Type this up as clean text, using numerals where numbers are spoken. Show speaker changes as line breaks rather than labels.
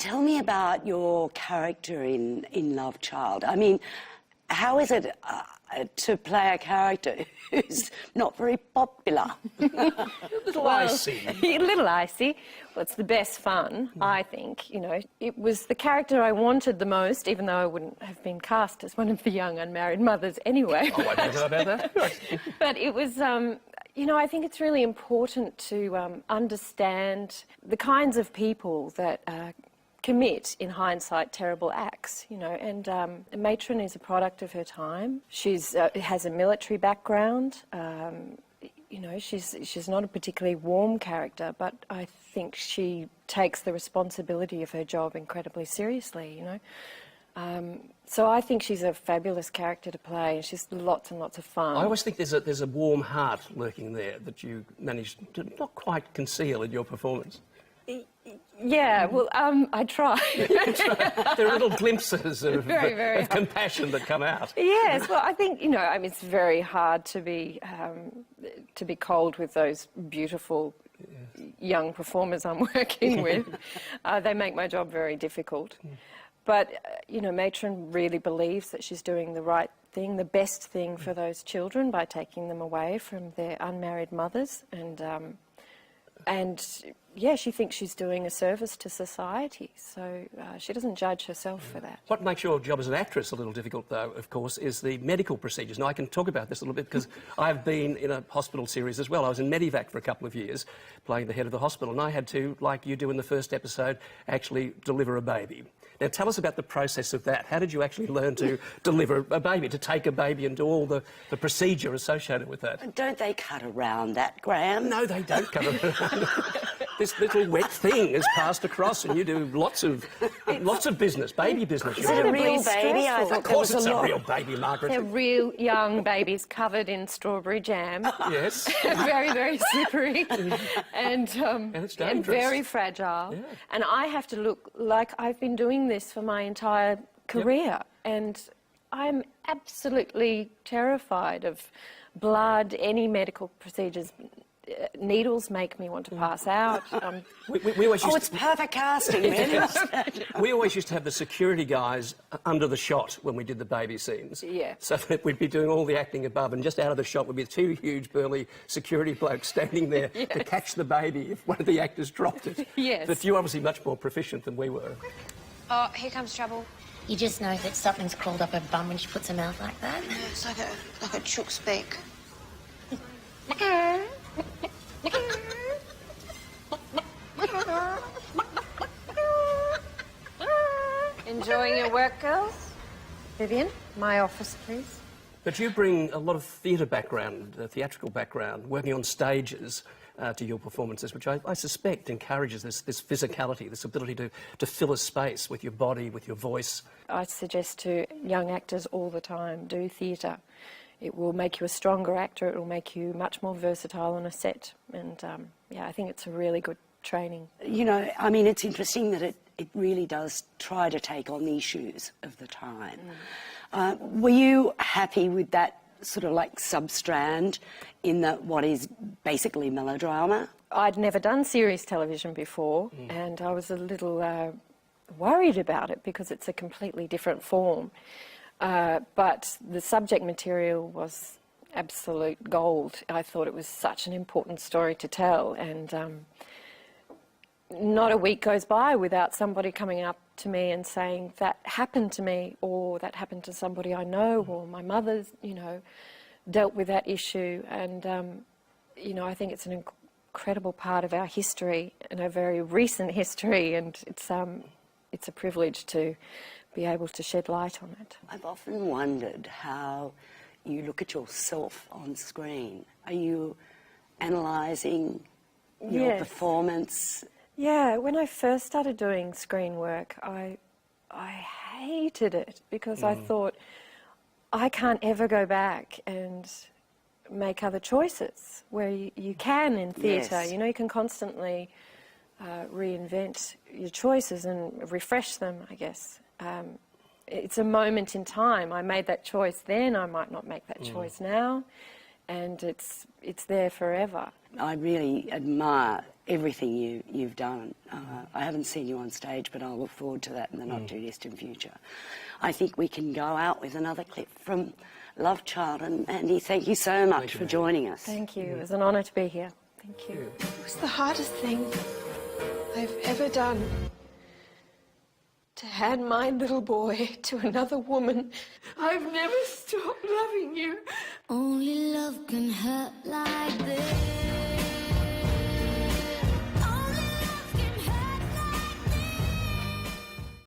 Tell me about your character in Love Child. I mean, how is it to play a character who's not very popular?
A little icy.
A little icy. Well, it's the best fun, I think. You know, it was the character I wanted the most, even though I wouldn't have been cast as one of the young unmarried mothers anyway.
Oh, I don't know about that.
But it was, you know, I think it's really important to understand the kinds of people that commit, in hindsight, terrible acts, you know, and Matron is a product of her time. She's has a military background. You know, she's not a particularly warm character, but I think she takes the responsibility of her job incredibly seriously, you know. So I think she's a fabulous character to play, and she's lots and lots of fun.
I always think there's a warm heart lurking there that you managed to not quite conceal in your performance.
Yeah, well, I try.
There are little glimpses of,
very
of compassion that come out.
Yes, well, I think, you know, I mean, it's very hard to be cold with those beautiful young performers I'm working with. They make my job very difficult. But, you know, Matron really believes that she's doing the right thing, the best thing for those children by taking them away from their unmarried mothers. And yeah, she thinks she's doing a service to society, so she doesn't judge herself for that.
What makes your job as an actress a little difficult, though, of course, is the medical procedures. Now, I can talk about this a little bit because I've been in a hospital series as well. I was in Medivac for a couple of years, playing the head of the hospital, and I had to, like you do in the first episode, actually deliver a baby. Now, tell us about the process of that. How did you actually learn to deliver a baby, to take a baby and do all the procedure associated with that?
Don't they cut around that, Graeme?
No, they don't cut around. This little wet thing is passed across and you do lots of business, baby business.
Is it a real baby? I thought
of course it's a real baby, Margaret.
They're real young babies covered in strawberry jam.
Yes.
Very, very slippery and
it's dangerous.
and very fragile.
Yeah.
And I have to look like I've been doing this for my entire career. And I'm absolutely terrified of blood, any medical procedures. Needles make me want to pass out.
We always used
it's perfect casting, really.
We always used to have the security guys under the shot when we did the baby scenes.
Yeah.
So that we'd be doing all the acting above, and just out of the shot would be two huge, burly security blokes standing there to catch the baby if one of the actors dropped it.
Yes.
But you're obviously much more proficient than we were.
Oh, here comes trouble.
You just know that something's crawled up her bum when she puts her mouth like that.
Yeah, it's like a chook's beak.
Enjoying your work, girls? Vivian, my office, please.
But you bring a lot of theatre background, theatrical background, working on stages to your performances, which I suspect encourages this physicality, this ability to fill a space with your body, with your voice.
I suggest to young actors all the time, do theatre. It will make you a stronger actor, it will make you much more versatile on a set, and yeah, I think it's a really good training.
You know, I mean, it's interesting that it really does try to take on the issues of the time. Were you happy with that sort of like sub-strand in what is basically melodrama?
I'd never done series television before, and I was a little worried about it because it's a completely different form. But the subject material was absolute gold. I thought it was such an important story to tell, and not a week goes by without somebody coming up to me and saying, that happened to me, or that happened to somebody I know, or my mother's, you know, dealt with that issue. And, you know, I think it's an incredible part of our history, and a very recent history, and it's a privilege to be able to shed light on it.
I've often wondered how you look at yourself on screen. Are you analysing your performance?
Yeah, when I first started doing screen work, I hated it because I thought, I can't ever go back and make other choices, where you can in theatre.
Yes.
You know, you can constantly reinvent your choices and refresh them, I guess. It's a moment in time. I made that choice then, I might not make that choice now. and it's there forever.
I really admire everything you've done. I haven't seen you on stage, but I'll look forward to that in the not-too-distant future. I think we can go out with another clip from Love Child. And Mandy, thank you so much for joining us.
Thank you. It was an honour to be here. Thank you.
It was the hardest thing I've ever done. To hand my little boy to another woman. I've never stopped loving you.
Only love can